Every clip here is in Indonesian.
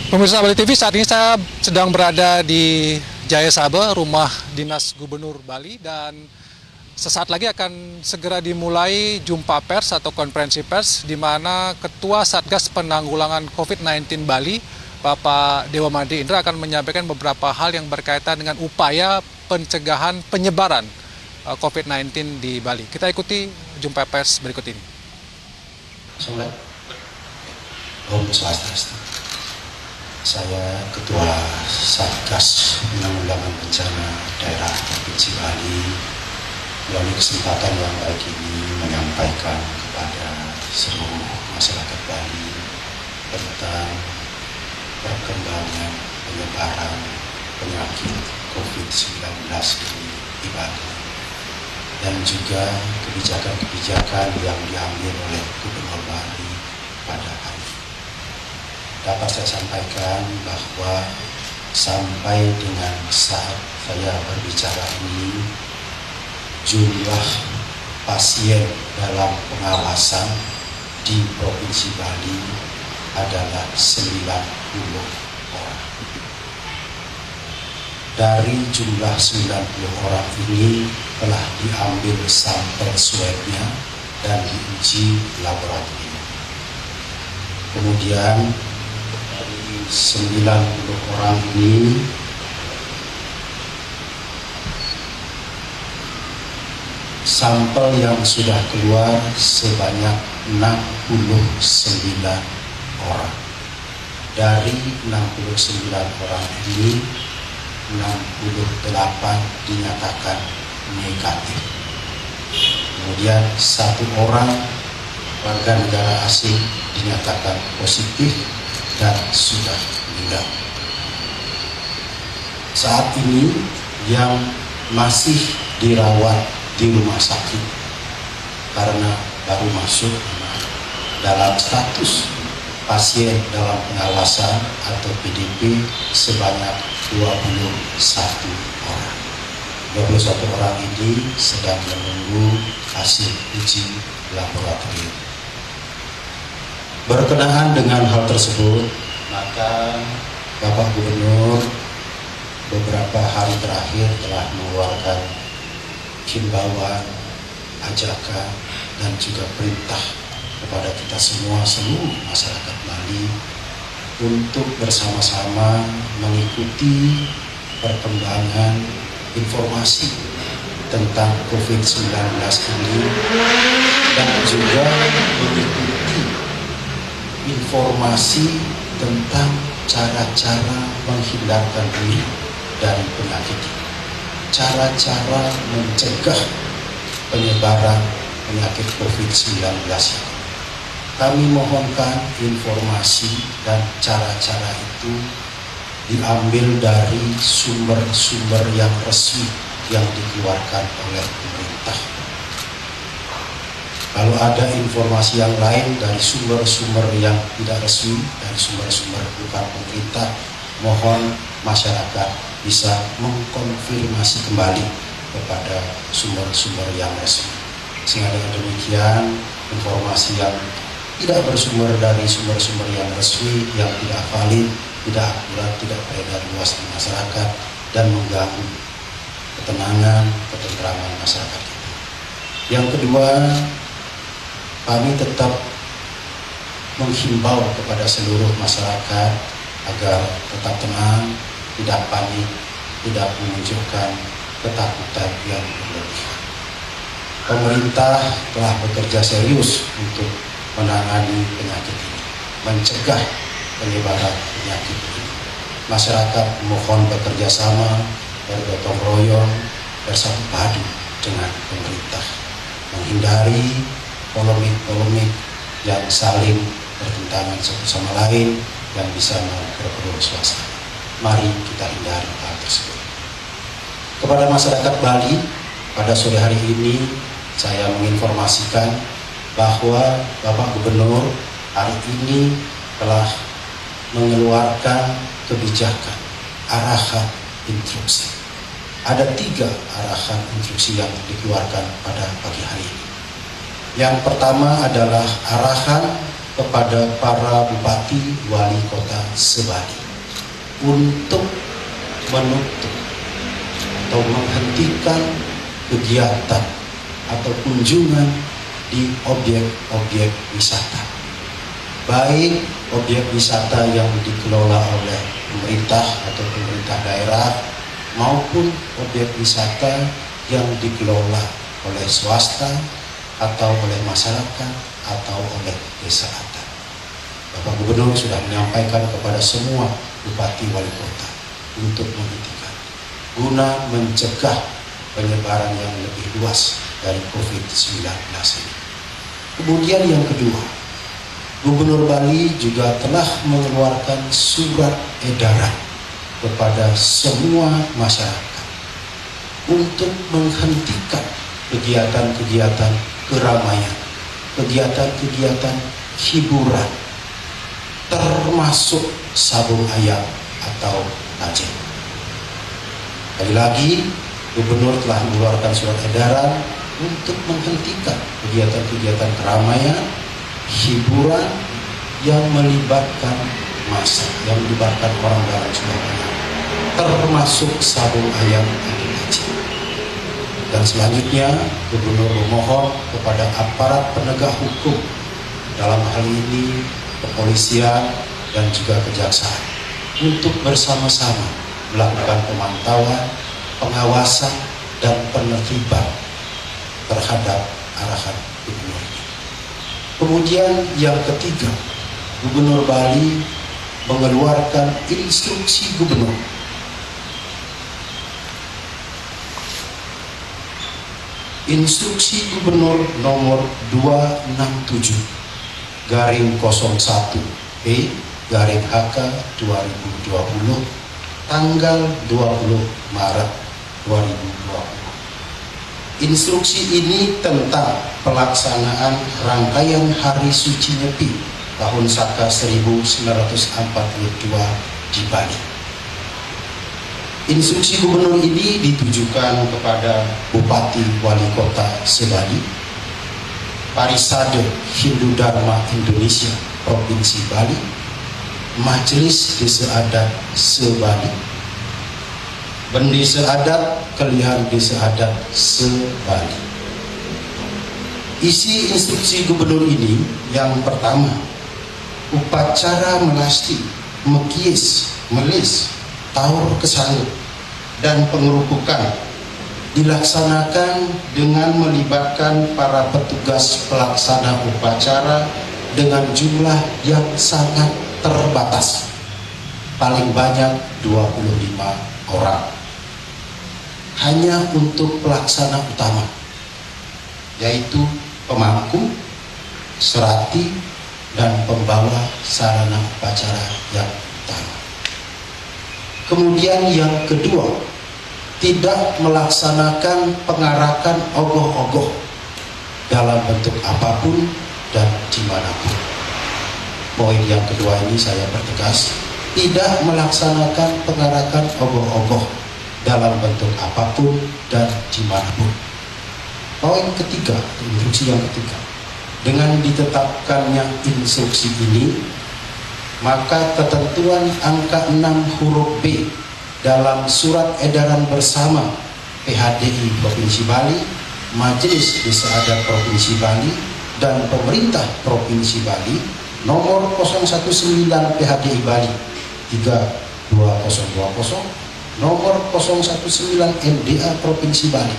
Pemirsa Bali TV, saat ini saya sedang berada di Jaya Sabe, rumah dinas Gubernur Bali, dan sesaat lagi akan segera dimulai jumpa pers atau konferensi pers di mana Ketua Satgas Penanggulangan COVID-19 Bali, Bapak Dewa Madri Indra, akan menyampaikan beberapa hal yang berkaitan dengan upaya pencegahan penyebaran COVID-19 di Bali. Kita ikuti jumpa pers berikut ini. Om Swastiastu. Saya Ketua Satgas Penanggulangan Bencana Daerah Provinsi Bali melalui kesempatan yang baik ini menyampaikan kepada seluruh masyarakat Bali tentang perkembangan penyebaran penyakit COVID-19 di Bali dan juga kebijakan-kebijakan yang diambil oleh Gubernur Bali pada hari ini. Dapat saya sampaikan bahwa sampai dengan saat saya berbicara ini, jumlah pasien dalam pengawasan di Provinsi Bali adalah 90 orang. Dari jumlah 90 orang ini telah diambil sampel swabnya dan diuji laboratorium. Kemudian 90 orang ini sampel yang sudah keluar sebanyak 69 orang. Dari 69 orang ini 68 dinyatakan negatif. Kemudian 1 orang warga negara asing dinyatakan positif dan sudah meninggal. Saat ini yang masih dirawat di rumah sakit karena baru masuk dalam status pasien dalam pengawasan atau PDP sebanyak 21 orang. 21 orang ini sedang menunggu hasil uji laboratorium. Berkenaan dengan hal tersebut, maka Bapak Gubernur beberapa hari terakhir telah mengeluarkan himbauan, ajakan, dan juga perintah kepada kita semua, seluruh masyarakat Bali, untuk bersama-sama mengikuti perkembangan informasi tentang COVID-19 ini dan juga mengikuti informasi tentang cara-cara menghindarkan diri dari penyakit ini, cara-cara mencegah penyebaran penyakit COVID-19 ini. Kami mohonkan informasi dan cara-cara itu diambil dari sumber-sumber yang resmi yang dikeluarkan oleh pemerintah. Kalau ada informasi yang lain dari sumber-sumber yang tidak resmi, dari sumber-sumber bukan pemerintah, mohon masyarakat bisa mengkonfirmasi kembali kepada sumber-sumber yang resmi. Sehingga dengan demikian, informasi yang tidak bersumber dari sumber-sumber yang resmi, yang tidak valid, tidak akurat, tidak beredar luas di masyarakat, dan mengganggu ketenangan, ketentraman masyarakat kita. Yang kedua, kami tetap menghimbau kepada seluruh masyarakat agar tetap tenang, tidak panik, tidak menunjukkan ketakutan yang berlebihan. Pemerintah telah bekerja serius untuk menangani penyakit ini, mencegah penyebaran penyakit ini. Masyarakat mohon bekerja sama, bergotong royong, bersatu padu dengan pemerintah, menghindari polemik-polemik yang saling bertentangan satu sama lain yang bisa memperkeruh suasana. Mari kita hindari hal tersebut. Kepada masyarakat Bali, pada sore hari ini saya menginformasikan bahwa Bapak Gubernur hari ini telah mengeluarkan kebijakan, arahan, instruksi. Ada 3 arahan instruksi yang dikeluarkan pada pagi hari ini. Yang pertama adalah arahan kepada para bupati wali kota Sebali untuk menutup atau menghentikan kegiatan atau kunjungan di objek-objek wisata, baik objek wisata yang dikelola oleh pemerintah atau pemerintah daerah maupun objek wisata yang dikelola oleh swasta atau oleh masyarakat atau oleh desa adat. Bapak Gubernur sudah menyampaikan kepada semua bupati wali kota untuk menghentikan guna mencegah penyebaran yang lebih luas dari COVID-19 ini. Kemudian yang kedua, Gubernur Bali juga telah mengeluarkan surat edaran kepada semua masyarakat untuk menghentikan kegiatan-kegiatan keramaian, kegiatan-kegiatan hiburan, termasuk sabung ayam atau tajil. Sekali lagi, Gubernur telah mengeluarkan surat edaran untuk menghentikan kegiatan-kegiatan keramaian, hiburan yang melibatkan massa, yang melibatkan orang dalam jumlah banyak, termasuk sabung ayam atau tajil. Dan selanjutnya, Gubernur memohon kepada aparat penegak hukum, dalam hal ini kepolisian dan juga kejaksaan, untuk bersama-sama melakukan pemantauan, pengawasan, dan penertiban terhadap arahan Gubernur ini. Kemudian yang ketiga, Gubernur Bali mengeluarkan instruksi Gubernur Instruksi Gubernur nomor 267 garing 01 P garing HK 2020 tanggal 20 Maret 2020. Instruksi ini tentang pelaksanaan rangkaian Hari Suci Nyepi tahun Saka 1942 di Bali. Instruksi Gubernur ini ditujukan kepada Bupati Wali Kota Sebali, Parisade Hindu Dharma Indonesia Provinsi Bali, Majelis Desa Adat Sebali, Bendesa Adat Kelihan Desa Adat Sebali. Isi instruksi Gubernur ini yang pertama, upacara melasti, mekies, melis, taur kesanggup, dan pengerupukan dilaksanakan dengan melibatkan para petugas pelaksana upacara dengan jumlah yang sangat terbatas, paling banyak 25 orang, hanya untuk pelaksana utama, yaitu pemangku, serati, dan pembawa sarana upacara yang utama. Kemudian yang kedua, tidak melaksanakan pengarakan ogoh-ogoh dalam bentuk apapun dan dimanapun. Poin yang kedua ini saya pertegas, tidak melaksanakan pengarakan ogoh-ogoh dalam bentuk apapun dan dimanapun. Poin ketiga, instruksi yang ketiga, dengan ditetapkannya instruksi ini, maka ketentuan angka 6 huruf B dalam surat edaran bersama PHDI Provinsi Bali, Majelis Desa Adat Provinsi Bali, dan Pemerintah Provinsi Bali nomor 019 PHDI Bali 32020, nomor 019 MDA Provinsi Bali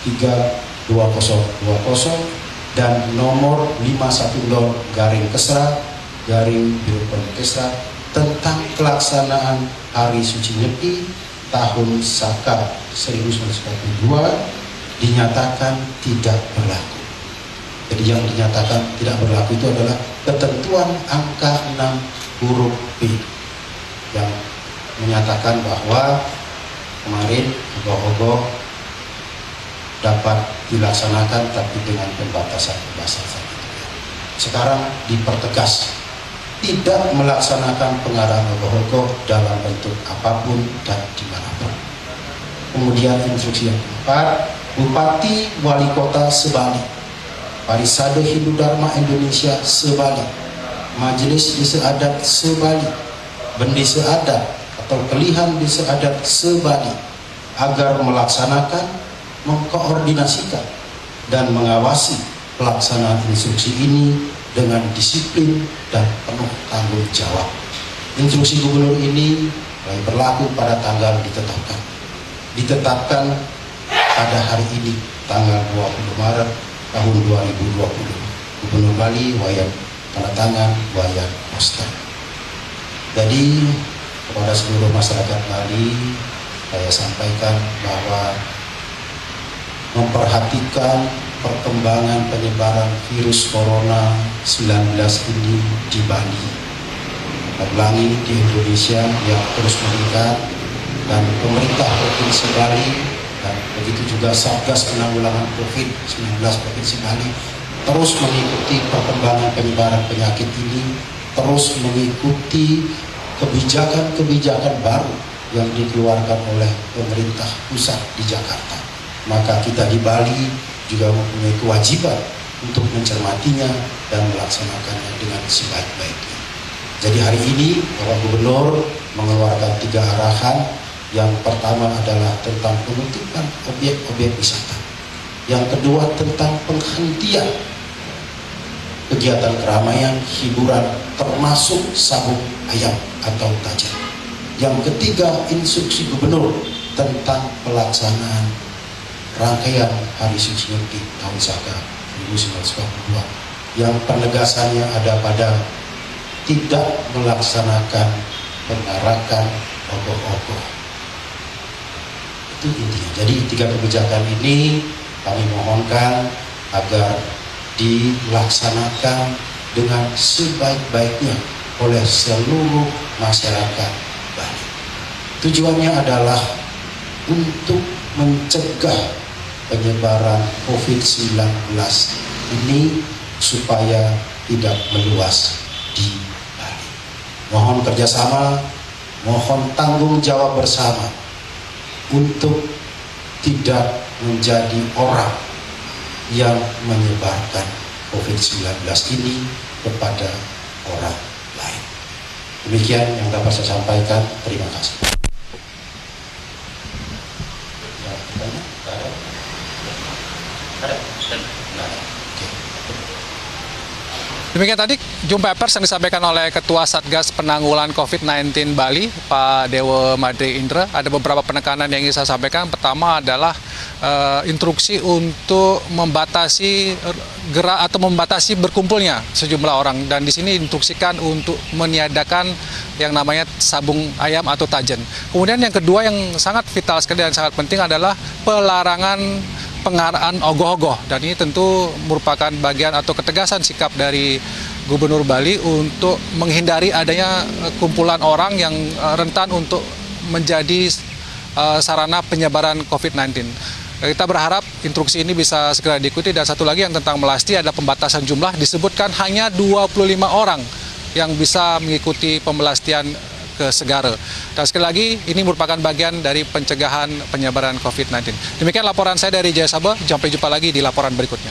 32020, dan nomor 510 garing Kesra garing Birpon Kesra tentang pelaksanaan Hari Suci Nyepi tahun Saka 1942 dinyatakan tidak berlaku. Jadi yang dinyatakan tidak berlaku itu adalah ketentuan angka 6 huruf B yang menyatakan bahwa kemarin ogoh-ogoh dapat dilaksanakan tapi dengan pembatasan-pembatasan. Sekarang dipertegas, tidak melaksanakan pengarahan ogoh-ogoh dalam bentuk apapun dan dimanapun. Kemudian instruksi yang keempat, Bupati Wali Kota Sebali Parisade Hindu Dharma Indonesia se-Bali, Majelis Desa Adat se-Bali, Bendesa Adat atau Kelihan Desa Adat se-Bali agar melaksanakan, mengkoordinasikan, dan mengawasi pelaksanaan instruksi ini dengan disiplin dan penuh tanggung jawab. Instruksi gubernur ini mulai berlaku pada tanggal ditetapkan pada hari ini, tanggal 20 Maret tahun 2020. Gubernur Bali Wayan tanda tangan Wayan Koster. Jadi kepada seluruh masyarakat Bali saya sampaikan bahwa memperhatikan perkembangan penyebaran virus corona 19 ini di Bali, apalagi di Indonesia yang terus meningkat, dan pemerintah Provinsi Bali dan begitu juga Satgas Penanggulangan COVID-19 Provinsi Bali terus mengikuti perkembangan penyebaran penyakit ini, terus mengikuti kebijakan-kebijakan baru yang dikeluarkan oleh pemerintah pusat di Jakarta. Maka kita di Bali juga mempunyai kewajiban untuk mencermatinya dan melaksanakannya dengan sebaik-baiknya. Jadi hari ini Bapak Gubernur mengeluarkan 3 arahan. Yang pertama adalah tentang penutupan objek-objek wisata. Yang kedua tentang penghentian kegiatan keramaian, hiburan, termasuk sabung ayam atau tajan. Yang ketiga, instruksi gubernur tentang pelaksanaan rangkaian Hari Suci Nyepi Tahun Saka 1942, yang penegasannya ada pada tidak melaksanakan pengarakan ogoh-ogoh. Itu intinya. Jadi 3 kebijakan ini kami mohonkan agar dilaksanakan dengan sebaik-baiknya oleh seluruh masyarakat Bali. Tujuannya adalah untuk mencegah penyebaran COVID-19 ini supaya tidak meluas di Bali. Mohon kerjasama, mohon tanggung jawab bersama untuk tidak menjadi orang yang menyebarkan COVID-19 ini kepada orang lain. Demikian yang dapat saya sampaikan. Terima kasih. Demikian tadi jumpa pers yang disampaikan oleh Ketua Satgas Penanggulangan COVID-19 Bali, Pak Dewa Madri Indra. Ada beberapa penekanan yang ingin saya sampaikan. Pertama adalah instruksi untuk membatasi gerak atau membatasi berkumpulnya sejumlah orang. Dan di sini diinstruksikan untuk meniadakan yang namanya sabung ayam atau tajan. Kemudian yang kedua yang sangat vital sekali dan sangat penting adalah pelarangan pengaraan ogoh-ogoh, dan ini tentu merupakan bagian atau ketegasan sikap dari Gubernur Bali untuk menghindari adanya kumpulan orang yang rentan untuk menjadi sarana penyebaran COVID-19. Kita berharap instruksi ini bisa segera diikuti. Dan satu lagi yang tentang melasti ada pembatasan jumlah, disebutkan hanya 25 orang yang bisa mengikuti pembelastian ke Segara. Dan sekali lagi, ini merupakan bagian dari pencegahan penyebaran COVID-19. Demikian laporan saya dari Jaya Sabah. Sampai jumpa lagi di laporan berikutnya.